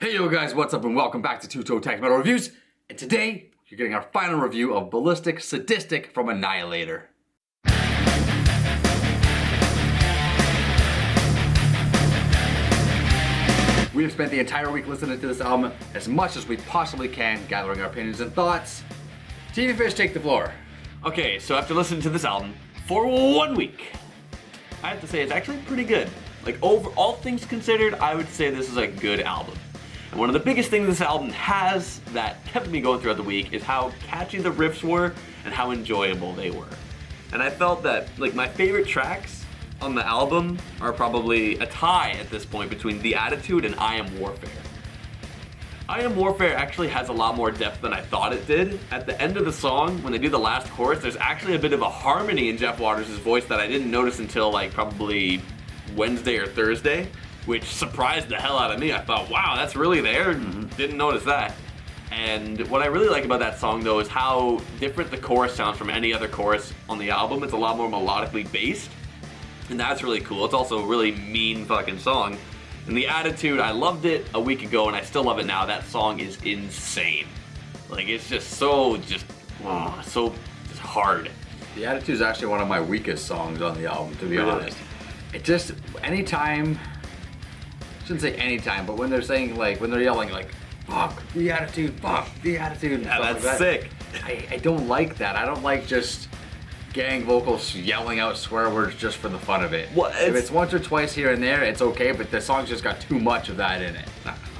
Hey yo guys, what's up and welcome back to Toe Tags Metal Reviews. And today, you're getting our final review of Ballistic, Sadistic from Annihilator. We have spent the entire week listening to this album as much as we possibly can, gathering our opinions and thoughts. TV Fish, take the floor. Okay, so after listening to this album for 1 week, I have to say it's actually pretty good. Like, over all things considered, I would say this is a good album. And one of the biggest things this album has that kept me going throughout the week is how catchy the riffs were and how enjoyable they were. And I felt that, like, my favorite tracks on the album are probably a tie at this point between The Attitude and I Am Warfare. I Am Warfare actually has a lot more depth than I thought it did. At the end of the song, when they do the last chorus, there's actually a bit of a harmony in Jeff Waters' voice that I didn't notice until like probably Wednesday or Thursday, which surprised the hell out of me. I thought, wow, that's really there? Didn't notice that. And what I really like about that song though is how different the chorus sounds from any other chorus on the album. It's a lot more melodically based, and that's really cool. It's also a really mean fucking song. And The Attitude, I loved it a week ago and I still love it now. That song is insane. Like, it's just so hard. The Attitude is actually one of my weakest songs on the album, to be honest. It just, anytime, I shouldn't say anytime, but when they're saying, like, when they're yelling, like, fuck the attitude, fuck the attitude. And Yeah, stuff that's like sick. I don't like that. I don't like just gang vocals yelling out swear words just for the fun of it. Well, if it's once or twice here and there, it's okay, but the song's just got too much of that in it.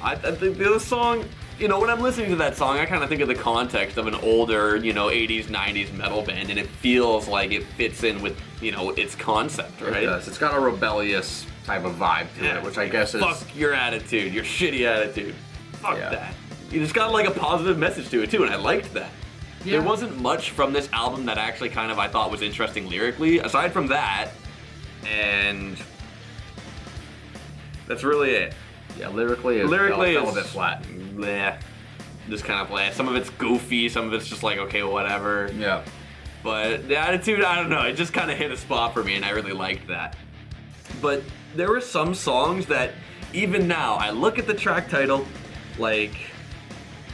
I think the song, you know, when I'm listening to that song, I kind of think of the context of an older, 80s, 90s metal band, and it feels like it fits in with, its concept, right? It does. It's got a rebellious type of vibe to it, which I guess is... Fuck your attitude, your shitty attitude. Fuck Yeah. that. It's got like a positive message to it too, and I liked that. Yeah. There wasn't much from this album that actually kind of I thought was interesting lyrically, aside from that, and that's really it. Yeah, lyrically it fell a bit flat. Bleh. Just kind of blah. Some of it's goofy, some of it's just like, okay, whatever. Yeah. But The Attitude, I don't know, it just kind of hit a spot for me and I really liked that. But there were some songs that, even now, I look at the track title, like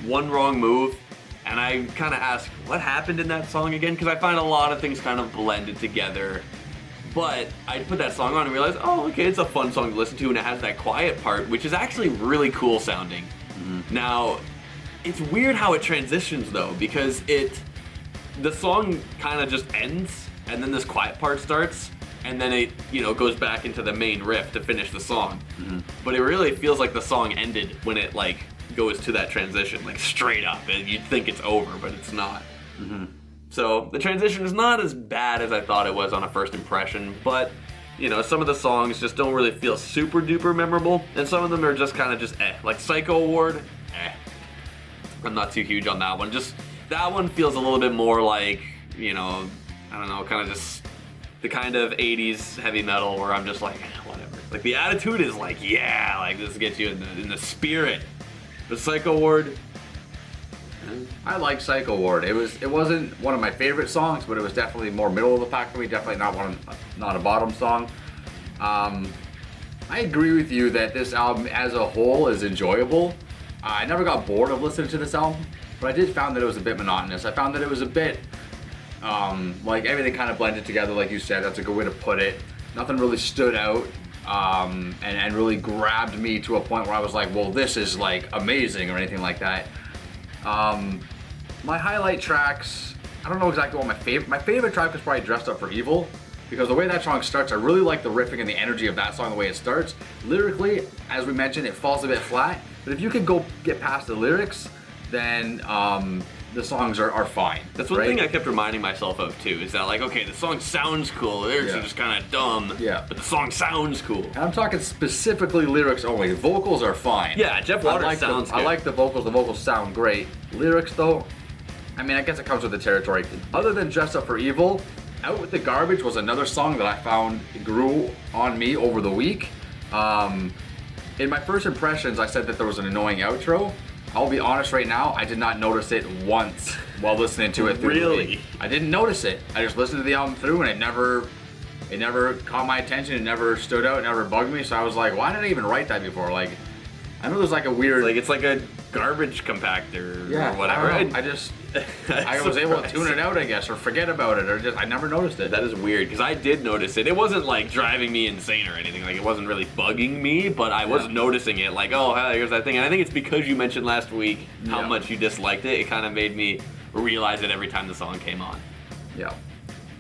One Wrong Move, and I kind of ask, what happened in that song again? Because I find a lot of things kind of blended together. But I put that song on and realized, oh, okay, it's a fun song to listen to, and it has that quiet part, which is actually really cool sounding. Now, it's weird how it transitions though, because the song kind of just ends, and then this quiet part starts, and then it, goes back into the main riff to finish the song. But it really feels like the song ended when it, like, goes to that transition, like, straight up, and you'd think it's over, but it's not. So, the transition is not as bad as I thought it was on a first impression, but, some of the songs just don't really feel super duper memorable, and some of them are just kind of just like Psycho Ward, I'm not too huge on that one. Just, that one feels a little bit more like, I don't know, kind of just the kind of 80s heavy metal where I'm just like, whatever. Like, The Attitude is like, yeah, like, this gets you in the spirit. The Psycho Ward, I like Psycho Ward. It wasn't one of my favorite songs, but it was definitely more middle of the pack for me. Definitely not a bottom song. I agree with you that this album as a whole is enjoyable. I never got bored of listening to this album, but I did find that it was a bit monotonous. I found that it was a bit like everything kind of blended together, like you said. That's a good way to put it. Nothing really stood out and really grabbed me to a point where I was like, well, this is like amazing or anything like that. My highlight tracks, I don't know exactly what my favorite track was probably Dressed Up for Evil, because the way that song starts, I really like the riffing and the energy of that song, the way it starts. Lyrically, as we mentioned, it falls a bit flat, but if you could go get past the lyrics, then the songs are fine. That's one thing I kept reminding myself of too, is that, like, okay, the song sounds cool, the lyrics are just kind of dumb, but the song sounds cool. And I'm talking specifically lyrics only. Vocals are fine. Yeah, Jeff Waters sounds good. I like the vocals sound great. Lyrics though, I mean, I guess it comes with the territory. Other than Dressed Up for Evil, Out With the Garbage was another song that I found grew on me over the week. In my first impressions, I said that there was an annoying outro. I'll be honest right now, I did not notice it once while listening to it through the week. I didn't notice it. I just listened to the album through and it never caught my attention, it never stood out, it never bugged me, so I was like, why did I even write that before? Like, I know there's like a weird... Like it's like a garbage compactor yeah, or whatever. I don't know. I was able to tune it out, I guess, or forget about it, or just I never noticed it. That is weird because I did notice it. It wasn't like driving me insane or anything. Like it wasn't really bugging me, but I was noticing it. Like, oh, hey, here's that thing. And I think it's because you mentioned last week how much you disliked it. It kind of made me realize it every time the song came on. Yeah.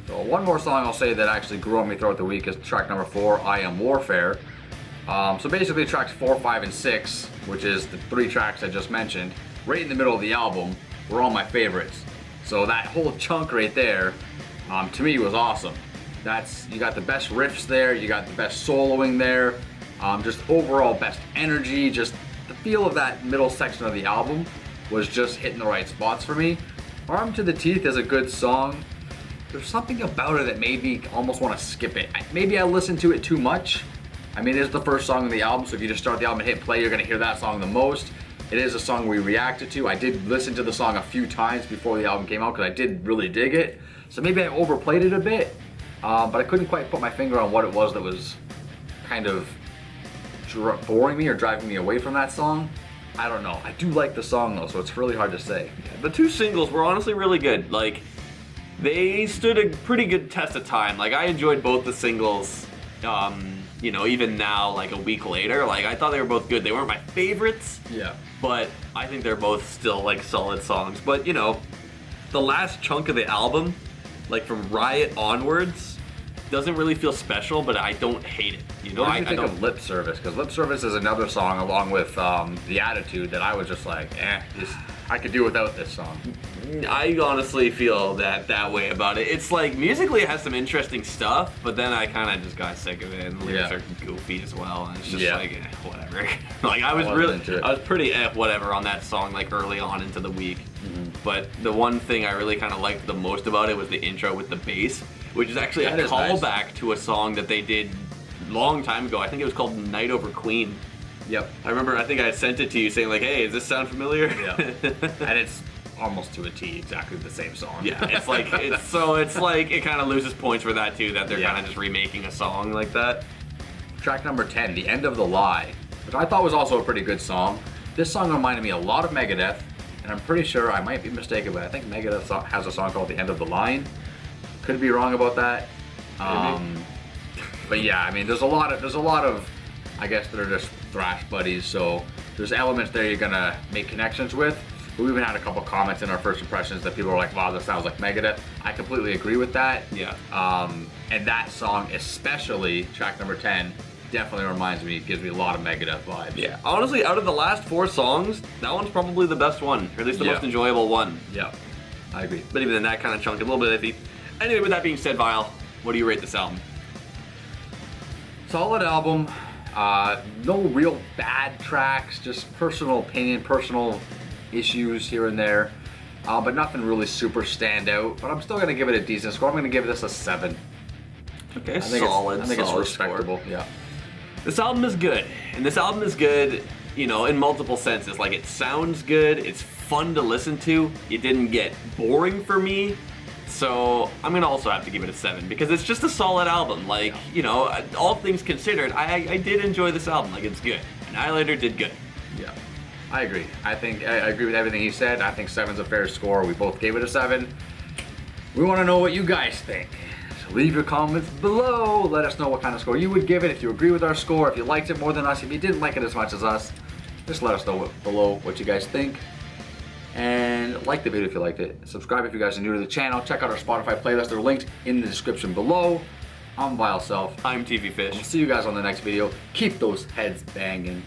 So one more song I'll say that actually grew on me throughout the week is track number 4, I Am Warfare. So basically tracks 4, 5, and 6, which is the 3 tracks I just mentioned, right in the middle of the album, were all my favorites. So that whole chunk right there, to me, was awesome. You got the best riffs there, you got the best soloing there, just overall best energy, just the feel of that middle section of the album was just hitting the right spots for me. Armed to the Teeth is a good song. There's something about it that made me almost want to skip it. Maybe I listened to it too much. I mean, it is the first song on the album, so if you just start the album and hit play, you're going to hear that song the most. It is a song we reacted to. I did listen to the song a few times before the album came out because I did really dig it. So maybe I overplayed it a bit, but I couldn't quite put my finger on what it was that was kind of boring me or driving me away from that song. I don't know. I do like the song though, so it's really hard to say. The 2 singles were honestly really good. Like, they stood a pretty good test of time. Like, I enjoyed both the singles. You know, even now, like a week later, like I thought they were both good. They weren't my favorites. Yeah. But I think they're both still like solid songs. But you know, the last chunk of the album, like from Riot onwards, doesn't really feel special, but I don't hate it. You know, what do you think of Lip Service? Because Lip Service is another song along with The Attitude that I was just like, I could do without this song. I honestly feel that way about it. It's like musically it has some interesting stuff, but then I kind of just got sick of it, and the lyrics are goofy as well, and it's just like whatever. Like I was pretty whatever on that song like early on into the week. Mm-hmm. But the one thing I really kind of liked the most about it was the intro with the bass, which is actually a callback to a song that they did long time ago. I think it was called Night Over Queen. Yep. I remember, I think I sent it to you saying like, hey, does this sound familiar? Yeah. And it's almost to a T exactly the same song. Yeah, it's like, it kind of loses points for that too, that they're kind of just remaking a song like that. Track number 10, The End of the Lie, which I thought was also a pretty good song. This song reminded me a lot of Megadeth, and I'm pretty sure, I might be mistaken, but I think Megadeth has a song called The End of the Line. Could be wrong about that. But yeah, I mean, there's a lot of, I guess they're just thrash buddies, so there's elements there you're gonna make connections with. But we even had a couple comments in our first impressions that people were like, wow, this sounds like Megadeth. I completely agree with that. Yeah. And that song, especially track number 10, definitely reminds me, gives me a lot of Megadeth vibes. Yeah, honestly, out of the last 4 songs, that one's probably the best one, or at least the most enjoyable one. Yeah, I agree. But even in that kind of chunk, a little bit iffy. Anyway, with that being said, Vile, what do you rate this album? Solid album. No real bad tracks, just personal opinion, personal issues here and there. But nothing really super stand out. But I'm still going to give it a decent score. I'm going to give this a 7. Okay, solid. I think it's respectable. Score. Yeah. This album is good. And this album is good, you know, in multiple senses. Like, it sounds good. It's fun to listen to. It didn't get boring for me. So I'm gonna also have to give it a 7 because it's just a solid album. Like, you know, all things considered, I did enjoy this album. Like, it's good. Annihilator did good. Yeah, I agree. I agree with everything he said. I think 7's a fair score. We both gave it a 7. We want to know what you guys think. So leave your comments below. Let us know what kind of score you would give it. If you agree with our score, if you liked it more than us, if you didn't like it as much as us, just let us know below what you guys think. And like the video if you liked it. Subscribe if you guys are new to the channel. Check out our Spotify playlist. They're linked in the description below. I'm Vile Self. I'm TV Fish. We'll see you guys on the next video. Keep those heads banging.